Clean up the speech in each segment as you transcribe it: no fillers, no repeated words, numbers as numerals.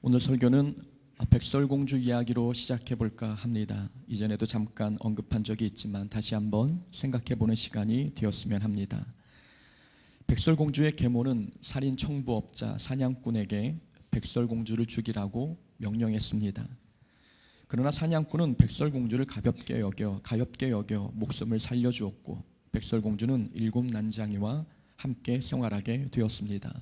오늘 설교는 백설공주 이야기로 시작해 볼까 합니다. 이전에도 잠깐 언급한 적이 있지만 다시 한번 생각해 보는 시간이 되었으면 합니다. 백설공주의 계모는 살인 청부업자 사냥꾼에게 백설공주를 죽이라고 명령했습니다. 그러나 사냥꾼은 백설공주를 가볍게 여겨 목숨을 살려주었고, 백설공주는 7난장이와 함께 생활하게 되었습니다.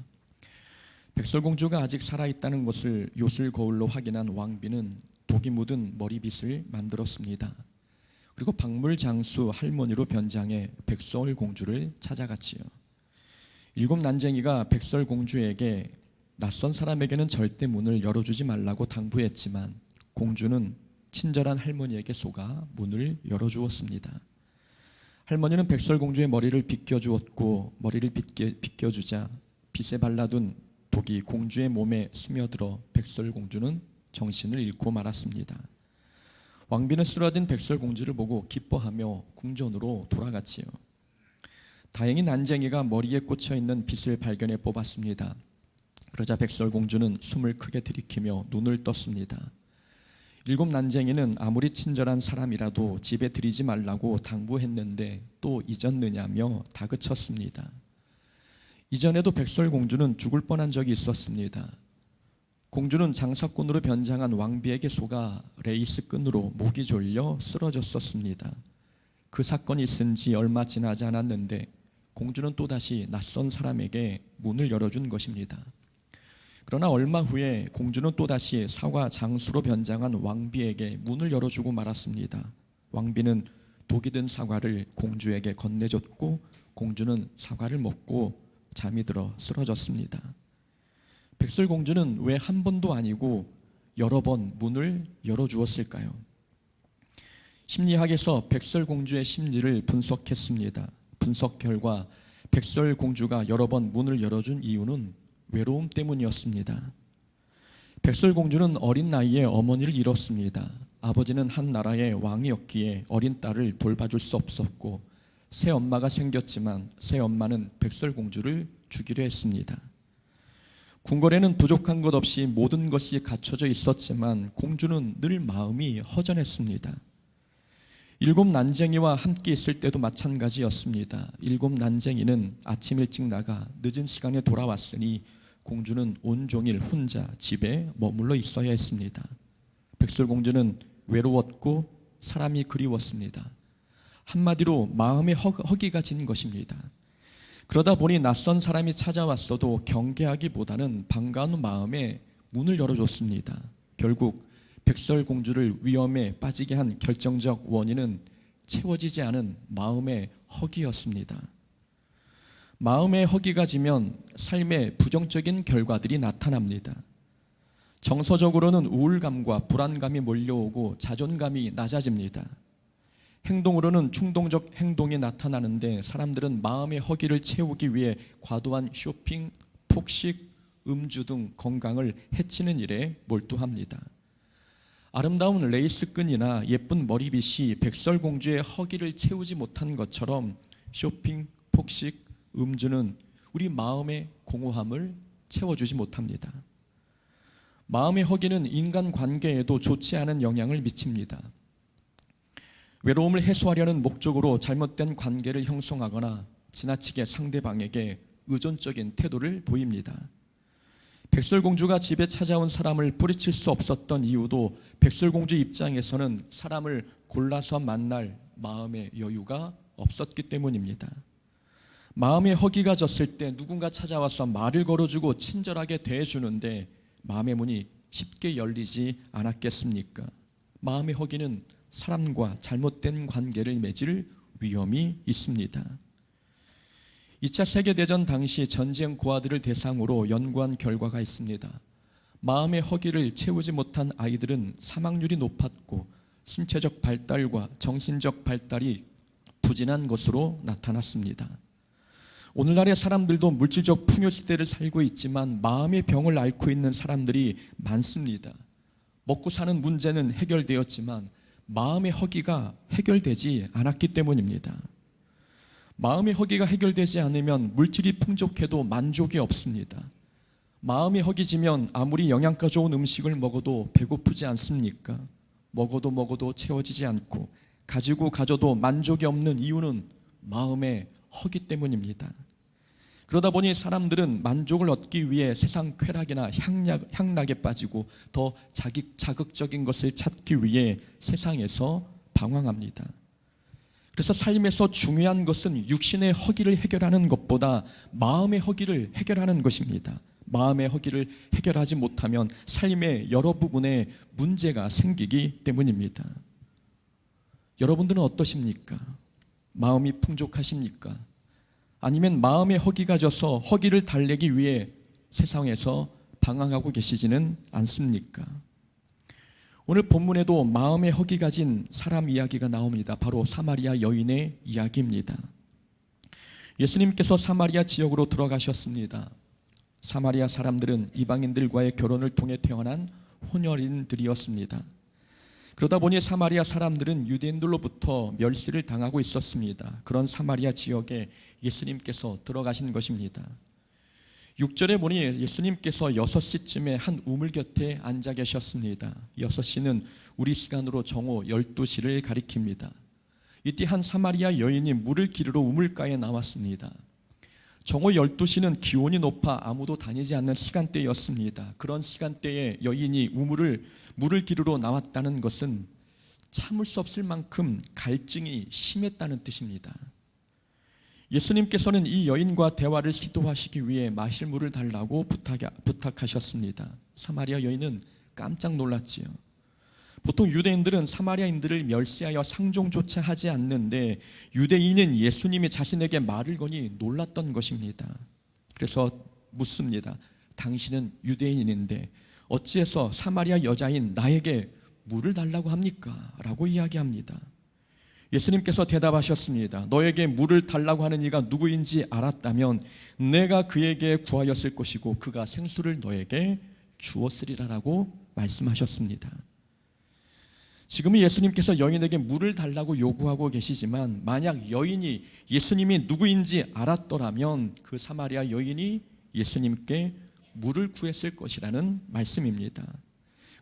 백설공주가 아직 살아있다는 것을 요술 거울로 확인한 왕비는 독이 묻은 머리빗을 만들었습니다. 그리고 박물장수 할머니로 변장해 백설공주를 찾아갔지요. 7난쟁이가 백설공주에게 낯선 사람에게는 절대 문을 열어주지 말라고 당부했지만 공주는 친절한 할머니에게 속아 문을 열어주었습니다. 할머니는 백설공주의 머리를 빗겨주었고, 머리를 빗겨주자 빗에 발라둔 독이 공주의 몸에 스며들어 백설공주는 정신을 잃고 말았습니다. 왕비는 쓰러진 백설공주를 보고 기뻐하며 궁전으로 돌아갔지요. 다행히 난쟁이가 머리에 꽂혀있는 빗을 발견해 뽑았습니다. 그러자 백설공주는 숨을 크게 들이키며 눈을 떴습니다. 7난쟁이는 아무리 친절한 사람이라도 집에 들이지 말라고 당부했는데 또 잊었느냐며 다그쳤습니다. 이전에도 백설공주는 죽을 뻔한 적이 있었습니다. 공주는 장사꾼으로 변장한 왕비에게 속아 레이스 끈으로 목이 졸려 쓰러졌었습니다. 그 사건이 있은 지 얼마 지나지 않았는데 공주는 또다시 낯선 사람에게 문을 열어준 것입니다. 그러나 얼마 후에 공주는 또다시 사과 장수로 변장한 왕비에게 문을 열어주고 말았습니다. 왕비는 독이 든 사과를 공주에게 건네줬고, 공주는 사과를 먹고 잠이 들어 쓰러졌습니다. 백설공주는 왜 한 번도 아니고 여러 번 문을 열어주었을까요? 심리학에서 백설공주의 심리를 분석했습니다. 분석 결과 백설공주가 여러 번 문을 열어준 이유는 외로움 때문이었습니다. 백설공주는 어린 나이에 어머니를 잃었습니다. 아버지는 한 나라의 왕이었기에 어린 딸을 돌봐줄 수 없었고, 새 엄마가 생겼지만 새 엄마는 백설공주를 죽이려 했습니다. 궁궐에는 부족한 것 없이 모든 것이 갖춰져 있었지만 공주는 늘 마음이 허전했습니다. 7난쟁이와 함께 있을 때도 마찬가지였습니다. 7난쟁이는 아침 일찍 나가 늦은 시간에 돌아왔으니 공주는 온종일 혼자 집에 머물러 있어야 했습니다. 백설공주는 외로웠고 사람이 그리웠습니다. 한마디로 마음의 허기가 진 것입니다. 그러다 보니 낯선 사람이 찾아왔어도 경계하기보다는 반가운 마음에 문을 열어줬습니다. 결국 백설공주를 위험에 빠지게 한 결정적 원인은 채워지지 않은 마음의 허기였습니다. 마음의 허기가 지면 삶의 부정적인 결과들이 나타납니다. 정서적으로는 우울감과 불안감이 몰려오고 자존감이 낮아집니다. 행동으로는 충동적 행동이 나타나는데 사람들은 마음의 허기를 채우기 위해 과도한 쇼핑, 폭식, 음주 등 건강을 해치는 일에 몰두합니다. 아름다운 레이스끈이나 예쁜 머리빗이 백설공주의 허기를 채우지 못한 것처럼 쇼핑, 폭식, 음주는 우리 마음의 공허함을 채워주지 못합니다. 마음의 허기는 인간관계에도 좋지 않은 영향을 미칩니다. 외로움을 해소하려는 목적으로 잘못된 관계를 형성하거나 지나치게 상대방에게 의존적인 태도를 보입니다. 백설공주가 집에 찾아온 사람을 뿌리칠 수 없었던 이유도 백설공주 입장에서는 사람을 골라서 만날 마음의 여유가 없었기 때문입니다. 마음의 허기가 졌을 때 누군가 찾아와서 말을 걸어주고 친절하게 대해주는데 마음의 문이 쉽게 열리지 않았겠습니까? 마음의 허기는 사람과 잘못된 관계를 맺을 위험이 있습니다. 2차 세계대전 당시 전쟁 고아들을 대상으로 연구한 결과가 있습니다. 마음의 허기를 채우지 못한 아이들은 사망률이 높았고 신체적 발달과 정신적 발달이 부진한 것으로 나타났습니다. 오늘날의 사람들도 물질적 풍요 시대를 살고 있지만 마음의 병을 앓고 있는 사람들이 많습니다. 먹고 사는 문제는 해결되었지만 마음의 허기가 해결되지 않았기 때문입니다. 마음의 허기가 해결되지 않으면 물질이 풍족해도 만족이 없습니다. 마음이 허기지면 아무리 영양가 좋은 음식을 먹어도 배고프지 않습니까? 먹어도 채워지지 않고 가져도 만족이 없는 이유는 마음의 허기 때문입니다. 그러다 보니 사람들은 만족을 얻기 위해 세상 쾌락이나 향락에 빠지고 더 자극적인 것을 찾기 위해 세상에서 방황합니다. 그래서 삶에서 중요한 것은 육신의 허기를 해결하는 것보다 마음의 허기를 해결하는 것입니다. 마음의 허기를 해결하지 못하면 삶의 여러 부분에 문제가 생기기 때문입니다. 여러분들은 어떠십니까? 마음이 풍족하십니까? 아니면 마음의 허기가 져서 허기를 달래기 위해 세상에서 방황하고 계시지는 않습니까? 오늘 본문에도 마음의 허기가 진 사람 이야기가 나옵니다. 바로 사마리아 여인의 이야기입니다. 예수님께서 사마리아 지역으로 들어가셨습니다. 사마리아 사람들은 이방인들과의 결혼을 통해 태어난 혼혈인들이었습니다. 그러다 보니 사마리아 사람들은 유대인들로부터 멸시를 당하고 있었습니다. 그런 사마리아 지역에 예수님께서 들어가신 것입니다. 6절에 보니 예수님께서 6시쯤에 한 우물 곁에 앉아 계셨습니다. 6시는 우리 시간으로 정오 12시를 가리킵니다. 이때 한 사마리아 여인이 물을 기르러 우물가에 나왔습니다. 정오 12시는 기온이 높아 아무도 다니지 않는 시간대였습니다. 그런 시간대에 여인이 물을 기르러 나왔다는 것은 참을 수 없을 만큼 갈증이 심했다는 뜻입니다. 예수님께서는 이 여인과 대화를 시도하시기 위해 마실 물을 달라고 부탁하셨습니다. 사마리아 여인은 깜짝 놀랐지요. 보통 유대인들은 사마리아인들을 멸시하여 상종조차 하지 않는데 유대인은 예수님이 자신에게 말을 거니 놀랐던 것입니다. 그래서 묻습니다. 당신은 유대인인데 어찌해서 사마리아 여자인 나에게 물을 달라고 합니까? 라고 이야기합니다. 예수님께서 대답하셨습니다. 너에게 물을 달라고 하는 이가 누구인지 알았다면 내가 그에게 구하였을 것이고 그가 생수를 너에게 주었으리라라고 말씀하셨습니다. 지금은 예수님께서 여인에게 물을 달라고 요구하고 계시지만 만약 여인이 예수님이 누구인지 알았더라면 그 사마리아 여인이 예수님께 물을 구했을 것이라는 말씀입니다.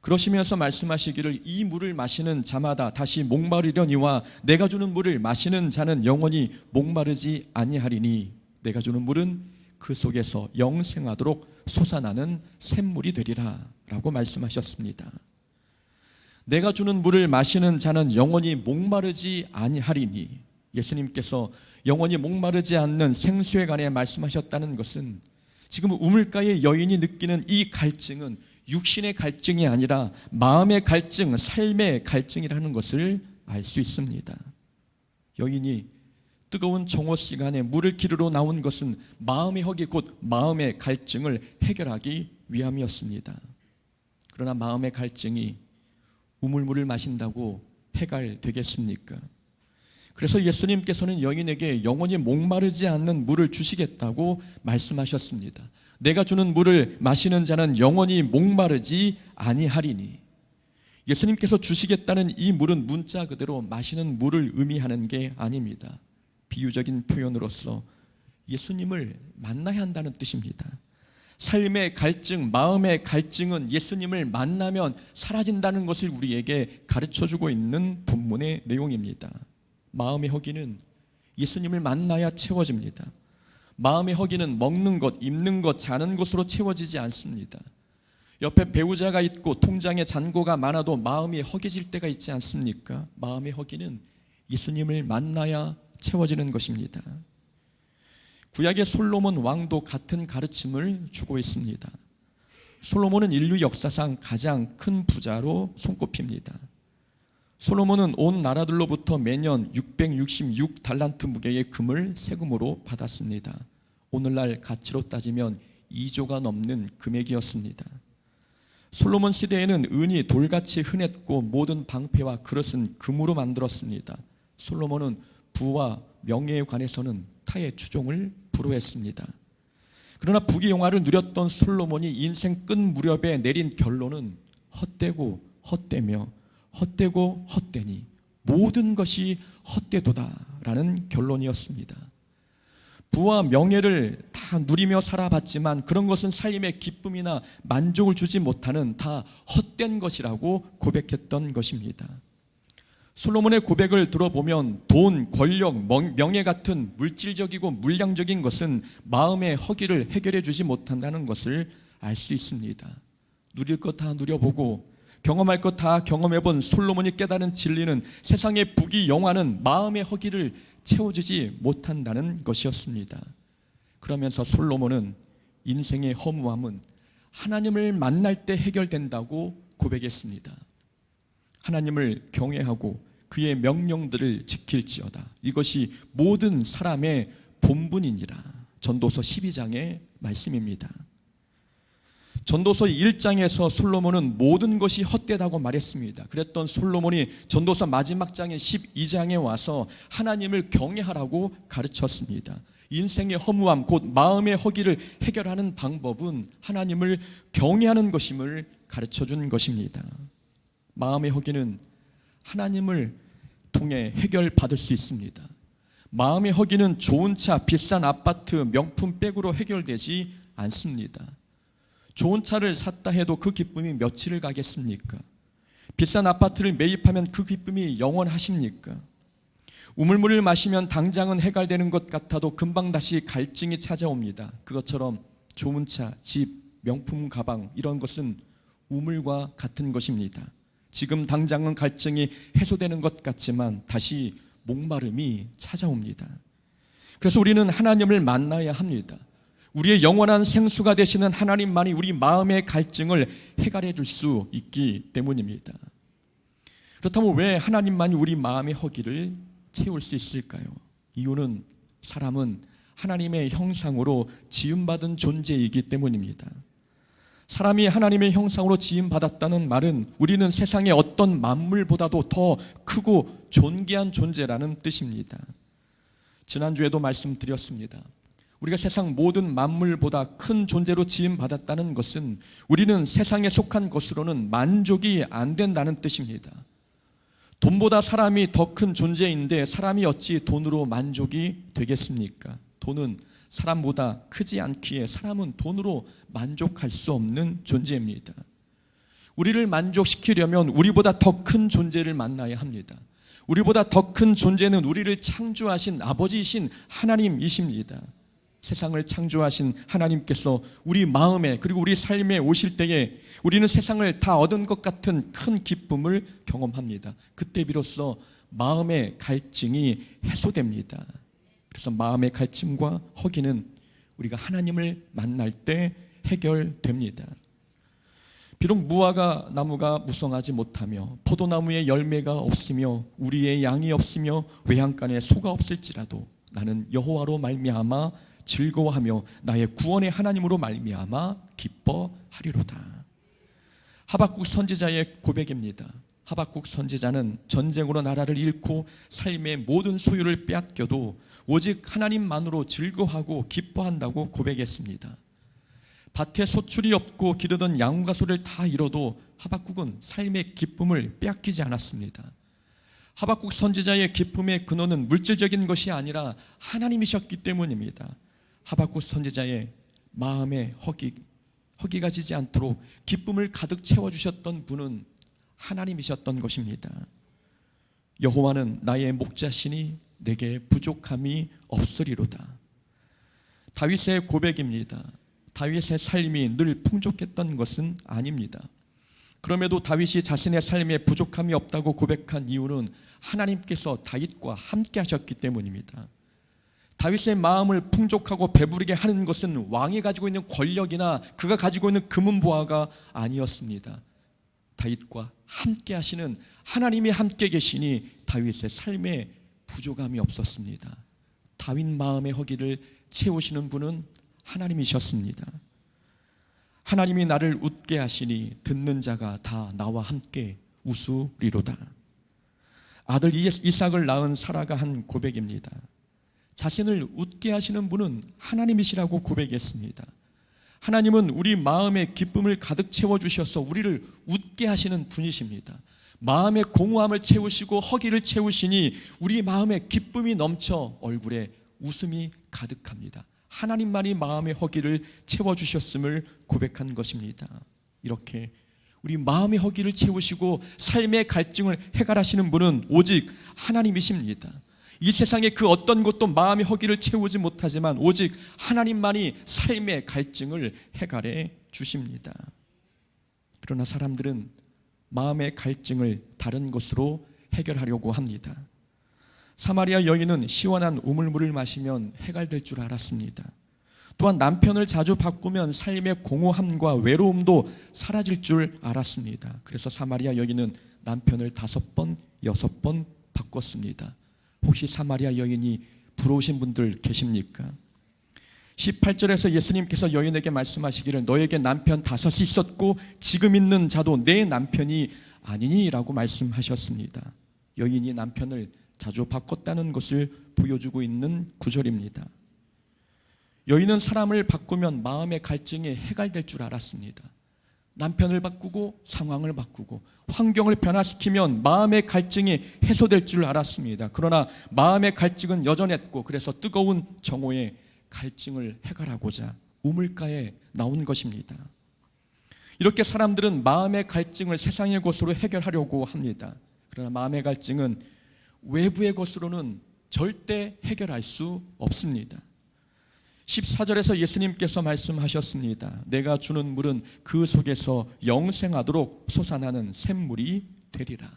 그러시면서 말씀하시기를 이 물을 마시는 자마다 다시 목마르려니와 내가 주는 물을 마시는 자는 영원히 목마르지 아니하리니 내가 주는 물은 그 속에서 영생하도록 솟아나는 샘물이 되리라 라고 말씀하셨습니다. 내가 주는 물을 마시는 자는 영원히 목마르지 아니하리니 예수님께서 영원히 목마르지 않는 생수에 관해 말씀하셨다는 것은 지금 우물가의 여인이 느끼는 이 갈증은 육신의 갈증이 아니라 마음의 갈증, 삶의 갈증이라는 것을 알 수 있습니다. 여인이 뜨거운 정오 시간에 물을 기르러 나온 것은 마음의 허기 곧 마음의 갈증을 해결하기 위함이었습니다. 그러나 마음의 갈증이 우물물을 마신다고 해결되겠습니까? 그래서 예수님께서는 여인에게 영원히 목마르지 않는 물을 주시겠다고 말씀하셨습니다. 내가 주는 물을 마시는 자는 영원히 목마르지 아니하리니 예수님께서 주시겠다는 이 물은 문자 그대로 마시는 물을 의미하는 게 아닙니다. 비유적인 표현으로서 예수님을 만나야 한다는 뜻입니다. 삶의 갈증, 마음의 갈증은 예수님을 만나면 사라진다는 것을 우리에게 가르쳐주고 있는 본문의 내용입니다. 마음의 허기는 예수님을 만나야 채워집니다. 마음의 허기는 먹는 것, 입는 것, 자는 것으로 채워지지 않습니다. 옆에 배우자가 있고 통장에 잔고가 많아도 마음이 허기질 때가 있지 않습니까? 마음의 허기는 예수님을 만나야 채워지는 것입니다. 구약의 솔로몬 왕도 같은 가르침을 주고 있습니다. 솔로몬은 인류 역사상 가장 큰 부자로 손꼽힙니다. 솔로몬은 온 나라들로부터 매년 666달란트 무게의 금을 세금으로 받았습니다. 오늘날 가치로 따지면 2조가 넘는 금액이었습니다. 솔로몬 시대에는 은이 돌같이 흔했고 모든 방패와 그릇은 금으로 만들었습니다. 솔로몬은 부와 명예에 관해서는 타의 추종을 불허했습니다. 그러나 부귀영화를 누렸던 솔로몬이 인생 끝 무렵에 내린 결론은 헛되고 헛되며 헛되고 헛되니 모든 것이 헛되도다 라는 결론이었습니다. 부와 명예를 다 누리며 살아봤지만 그런 것은 삶의 기쁨이나 만족을 주지 못하는 다 헛된 것이라고 고백했던 것입니다. 솔로몬의 고백을 들어보면 돈, 권력, 명예 같은 물질적이고 물량적인 것은 마음의 허기를 해결해 주지 못한다는 것을 알 수 있습니다. 누릴 것 다 누려보고 경험할 것 다 경험해본 솔로몬이 깨달은 진리는 세상의 부귀 영화는 마음의 허기를 채워주지 못한다는 것이었습니다. 그러면서 솔로몬은 인생의 허무함은 하나님을 만날 때 해결된다고 고백했습니다. 하나님을 경외하고 그의 명령들을 지킬지어다. 이것이 모든 사람의 본분이니라. 전도서 12장의 말씀입니다. 전도서 1장에서 솔로몬은 모든 것이 헛되다고 말했습니다. 그랬던 솔로몬이 전도서 마지막 장인 12장에 와서 하나님을 경외하라고 가르쳤습니다. 인생의 허무함, 곧 마음의 허기를 해결하는 방법은 하나님을 경외하는 것임을 가르쳐준 것입니다. 마음의 허기는 하나님을 통해 해결받을 수 있습니다. 마음의 허기는 좋은 차, 비싼 아파트, 명품 백으로 해결되지 않습니다. 좋은 차를 샀다 해도 그 기쁨이 며칠을 가겠습니까? 비싼 아파트를 매입하면 그 기쁨이 영원하십니까? 우물물을 마시면 당장은 해결되는 것 같아도 금방 다시 갈증이 찾아옵니다. 그것처럼 좋은 차, 집, 명품 가방 이런 것은 우물과 같은 것입니다. 지금 당장은 갈증이 해소되는 것 같지만 다시 목마름이 찾아옵니다. 그래서 우리는 하나님을 만나야 합니다. 우리의 영원한 생수가 되시는 하나님만이 우리 마음의 갈증을 해결해 줄 수 있기 때문입니다. 그렇다면 왜 하나님만이 우리 마음의 허기를 채울 수 있을까요? 이유는 사람은 하나님의 형상으로 지음받은 존재이기 때문입니다. 사람이 하나님의 형상으로 지음받았다는 말은 우리는 세상의 어떤 만물보다도 더 크고 존귀한 존재라는 뜻입니다. 지난주에도 말씀드렸습니다. 우리가 세상 모든 만물보다 큰 존재로 지음받았다는 것은 우리는 세상에 속한 것으로는 만족이 안 된다는 뜻입니다. 돈보다 사람이 더 큰 존재인데 사람이 어찌 돈으로 만족이 되겠습니까? 돈은 사람보다 크지 않기에 사람은 돈으로 만족할 수 없는 존재입니다. 우리를 만족시키려면 우리보다 더 큰 존재를 만나야 합니다. 우리보다 더 큰 존재는 우리를 창조하신 아버지이신 하나님이십니다. 세상을 창조하신 하나님께서 우리 마음에 그리고 우리 삶에 오실 때에 우리는 세상을 다 얻은 것 같은 큰 기쁨을 경험합니다. 그때 비로소 마음의 갈증이 해소됩니다. 그래서 마음의 갈증과 허기는 우리가 하나님을 만날 때 해결됩니다. 비록 무화과 나무가 무성하지 못하며 포도나무에 열매가 없으며 우리의 양이 없으며 외양간에 소가 없을지라도 나는 여호와로 말미암아 즐거워하며 나의 구원의 하나님으로 말미암아 기뻐하리로다. 하박국 선지자의 고백입니다. 하박국 선지자는 전쟁으로 나라를 잃고 삶의 모든 소유를 빼앗겨도 오직 하나님만으로 즐거워하고 기뻐한다고 고백했습니다. 밭에 소출이 없고 기르던 양과 소를 다 잃어도 하박국은 삶의 기쁨을 빼앗기지 않았습니다. 하박국 선지자의 기쁨의 근원은 물질적인 것이 아니라 하나님이셨기 때문입니다. 하박국 선지자의 마음에 허기가 지지 않도록 기쁨을 가득 채워주셨던 분은 하나님이셨던 것입니다. 여호와는 나의 목자시니 내게 부족함이 없으리로다. 다윗의 고백입니다. 다윗의 삶이 늘 풍족했던 것은 아닙니다. 그럼에도 다윗이 자신의 삶에 부족함이 없다고 고백한 이유는 하나님께서 다윗과 함께 하셨기 때문입니다. 다윗의 마음을 풍족하고 배부르게 하는 것은 왕이 가지고 있는 권력이나 그가 가지고 있는 금은보화가 아니었습니다. 다윗과 함께 하시는 하나님이 함께 계시니 다윗의 삶에 부족함이 없었습니다. 다윗 마음의 허기를 채우시는 분은 하나님이셨습니다. 하나님이 나를 웃게 하시니 듣는 자가 다 나와 함께 웃으리로다. 아들 이삭을 낳은 사라가 한 고백입니다. 자신을 웃게 하시는 분은 하나님이시라고 고백했습니다. 하나님은 우리 마음에 기쁨을 가득 채워주셔서 우리를 웃게 하시는 분이십니다. 마음의 공허함을 채우시고 허기를 채우시니 우리 마음에 기쁨이 넘쳐 얼굴에 웃음이 가득합니다. 하나님만이 마음의 허기를 채워주셨음을 고백한 것입니다. 이렇게 우리 마음의 허기를 채우시고 삶의 갈증을 해결하시는 분은 오직 하나님이십니다. 이 세상에 그 어떤 것도 마음의 허기를 채우지 못하지만 오직 하나님만이 삶의 갈증을 해결해 주십니다. 그러나 사람들은 마음의 갈증을 다른 것으로 해결하려고 합니다. 사마리아 여인은 시원한 우물물을 마시면 해결될 줄 알았습니다. 또한 남편을 자주 바꾸면 삶의 공허함과 외로움도 사라질 줄 알았습니다. 그래서 사마리아 여인은 남편을 5번, 6번 바꿨습니다. 혹시 사마리아 여인이 부러우신 분들 계십니까? 18절에서 예수님께서 여인에게 말씀하시기를 너에게 남편 5이 있었고 지금 있는 자도 내 남편이 아니니 라고 말씀하셨습니다. 여인이 남편을 자주 바꿨다는 것을 보여주고 있는 구절입니다. 여인은 사람을 바꾸면 마음의 갈증이 해결될 줄 알았습니다. 남편을 바꾸고 상황을 바꾸고 환경을 변화시키면 마음의 갈증이 해소될 줄 알았습니다. 그러나 마음의 갈증은 여전했고 그래서 뜨거운 정오에 갈증을 해결하고자 우물가에 나온 것입니다. 이렇게 사람들은 마음의 갈증을 세상의 것으로 해결하려고 합니다. 그러나 마음의 갈증은 외부의 것으로는 절대 해결할 수 없습니다. 14절에서 예수님께서 말씀하셨습니다. 내가 주는 물은 그 속에서 영생하도록 솟아나는 샘물이 되리라.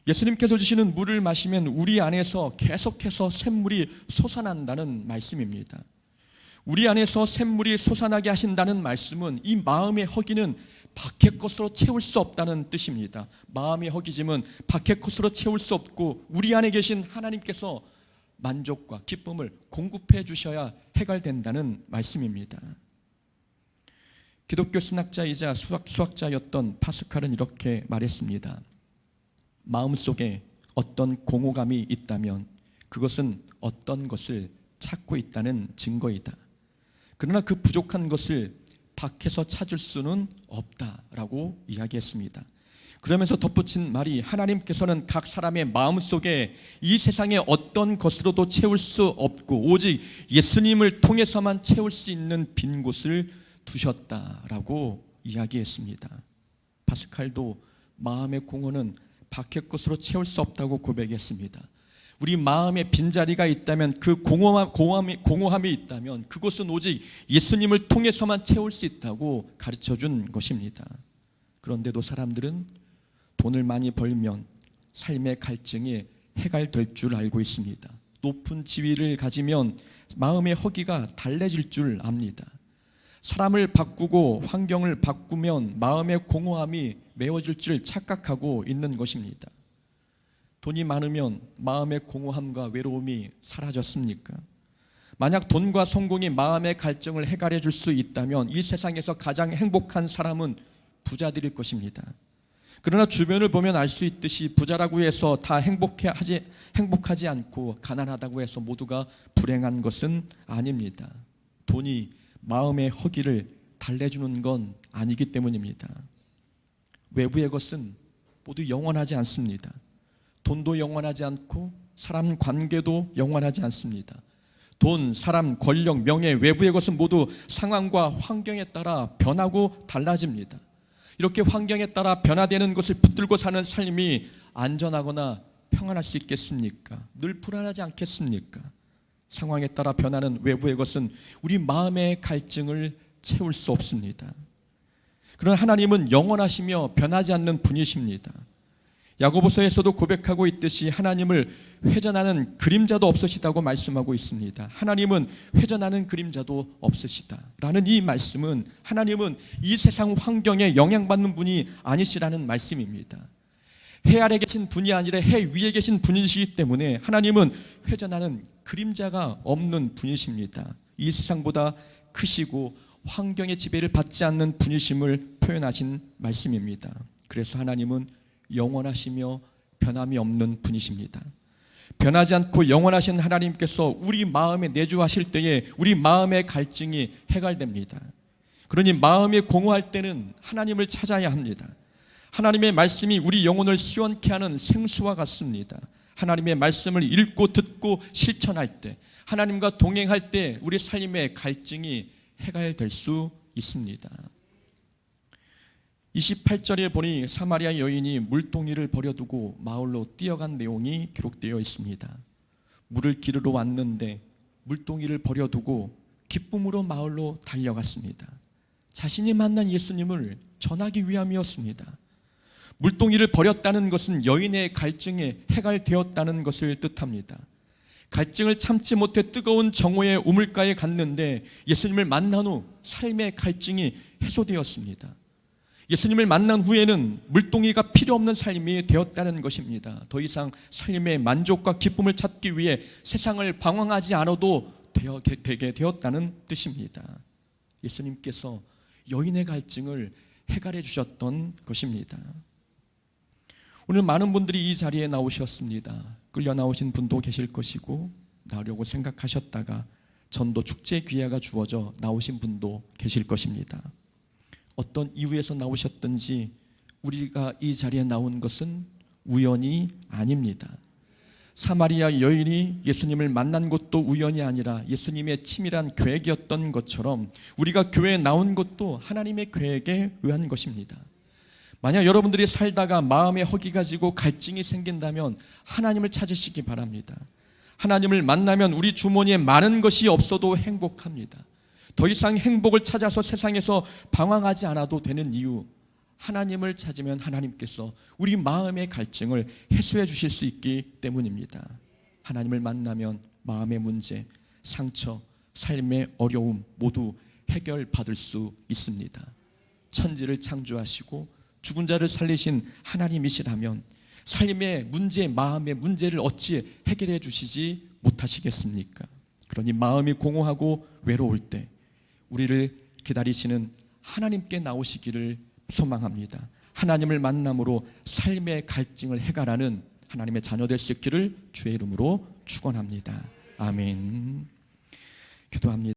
예수님께서 주시는 물을 마시면 우리 안에서 계속해서 샘물이 솟아난다는 말씀입니다. 우리 안에서 샘물이 솟아나게 하신다는 말씀은 이 마음의 허기는 밖의 것으로 채울 수 없다는 뜻입니다. 마음의 허기짐은 밖의 것으로 채울 수 없고 우리 안에 계신 하나님께서 만족과 기쁨을 공급해 주셔야 해결된다는 말씀입니다. 기독교 신학자이자 수학자였던 파스칼은 이렇게 말했습니다. 마음속에 어떤 공허감이 있다면 그것은 어떤 것을 찾고 있다는 증거이다. 그러나 그 부족한 것을 밖에서 찾을 수는 없다라고 이야기했습니다. 그러면서 덧붙인 말이 하나님께서는 각 사람의 마음속에 이 세상의 어떤 것으로도 채울 수 없고 오직 예수님을 통해서만 채울 수 있는 빈 곳을 두셨다라고 이야기했습니다. 파스칼도 마음의 공허는 밖의 것으로 채울 수 없다고 고백했습니다. 우리 마음에 빈자리가 있다면 그 공허함이 있다면 그것은 오직 예수님을 통해서만 채울 수 있다고 가르쳐준 것입니다. 그런데도 사람들은 돈을 많이 벌면 삶의 갈증이 해결될 줄 알고 있습니다. 높은 지위를 가지면 마음의 허기가 달래질 줄 압니다. 사람을 바꾸고 환경을 바꾸면 마음의 공허함이 메워질 줄 착각하고 있는 것입니다. 돈이 많으면 마음의 공허함과 외로움이 사라졌습니까? 만약 돈과 성공이 마음의 갈증을 해결해 줄 수 있다면 이 세상에서 가장 행복한 사람은 부자들일 것입니다. 그러나 주변을 보면 알 수 있듯이 부자라고 해서 다 행복하지 않고 가난하다고 해서 모두가 불행한 것은 아닙니다. 돈이 마음의 허기를 달래주는 건 아니기 때문입니다. 외부의 것은 모두 영원하지 않습니다. 돈도 영원하지 않고 사람 관계도 영원하지 않습니다. 돈, 사람, 권력, 명예, 외부의 것은 모두 상황과 환경에 따라 변하고 달라집니다. 이렇게 환경에 따라 변화되는 것을 붙들고 사는 삶이 안전하거나 평안할 수 있겠습니까? 늘 불안하지 않겠습니까? 상황에 따라 변하는 외부의 것은 우리 마음의 갈증을 채울 수 없습니다. 그러나 하나님은 영원하시며 변하지 않는 분이십니다. 야고보서에서도 고백하고 있듯이 하나님을 회전하는 그림자도 없으시다고 말씀하고 있습니다. 하나님은 회전하는 그림자도 없으시다라는 이 말씀은 하나님은 이 세상 환경에 영향받는 분이 아니시라는 말씀입니다. 해 아래 계신 분이 아니라 해 위에 계신 분이시기 때문에 하나님은 회전하는 그림자가 없는 분이십니다. 이 세상보다 크시고 환경의 지배를 받지 않는 분이심을 표현하신 말씀입니다. 그래서 하나님은 영원하시며 변함이 없는 분이십니다. 변하지 않고 영원하신 하나님께서 우리 마음에 내주하실 때에 우리 마음의 갈증이 해결됩니다. 그러니 마음이 공허할 때는 하나님을 찾아야 합니다. 하나님의 말씀이 우리 영혼을 시원케 하는 생수와 같습니다. 하나님의 말씀을 읽고 듣고 실천할 때, 하나님과 동행할 때 우리 삶의 갈증이 해결될 수 있습니다. 28절에 보니 사마리아 여인이 물동이를 버려두고 마을로 뛰어간 내용이 기록되어 있습니다. 물을 기르러 왔는데 물동이를 버려두고 기쁨으로 마을로 달려갔습니다. 자신이 만난 예수님을 전하기 위함이었습니다. 물동이를 버렸다는 것은 여인의 갈증에 해결되었다는 것을 뜻합니다. 갈증을 참지 못해 뜨거운 정오의 우물가에 갔는데 예수님을 만난 후 삶의 갈증이 해소되었습니다. 예수님을 만난 후에는 물동이가 필요 없는 삶이 되었다는 것입니다. 더 이상 삶의 만족과 기쁨을 찾기 위해 세상을 방황하지 않아도 되게 되었다는 뜻입니다. 예수님께서 여인의 갈증을 해결해 주셨던 것입니다. 오늘 많은 분들이 이 자리에 나오셨습니다. 끌려 나오신 분도 계실 것이고, 나오려고 생각하셨다가 전도 축제 기회가 주어져 나오신 분도 계실 것입니다. 어떤 이유에서 나오셨든지 우리가 이 자리에 나온 것은 우연이 아닙니다. 사마리아 여인이 예수님을 만난 것도 우연이 아니라 예수님의 치밀한 계획이었던 것처럼 우리가 교회에 나온 것도 하나님의 계획에 의한 것입니다. 만약 여러분들이 살다가 마음에 허기가 지고 갈증이 생긴다면 하나님을 찾으시기 바랍니다. 하나님을 만나면 우리 주머니에 많은 것이 없어도 행복합니다. 더 이상 행복을 찾아서 세상에서 방황하지 않아도 되는 이유, 하나님을 찾으면 하나님께서 우리 마음의 갈증을 해소해 주실 수 있기 때문입니다. 하나님을 만나면 마음의 문제, 상처, 삶의 어려움 모두 해결받을 수 있습니다. 천지를 창조하시고 죽은 자를 살리신 하나님이시라면 삶의 문제, 마음의 문제를 어찌 해결해 주시지 못하시겠습니까? 그러니 마음이 공허하고 외로울 때 우리를 기다리시는 하나님께 나오시기를 소망합니다. 하나님을 만남으로 삶의 갈증을 해결하는 하나님의 자녀 될 수 있기를 주의 이름으로 축원합니다. 아멘. 기도합니다.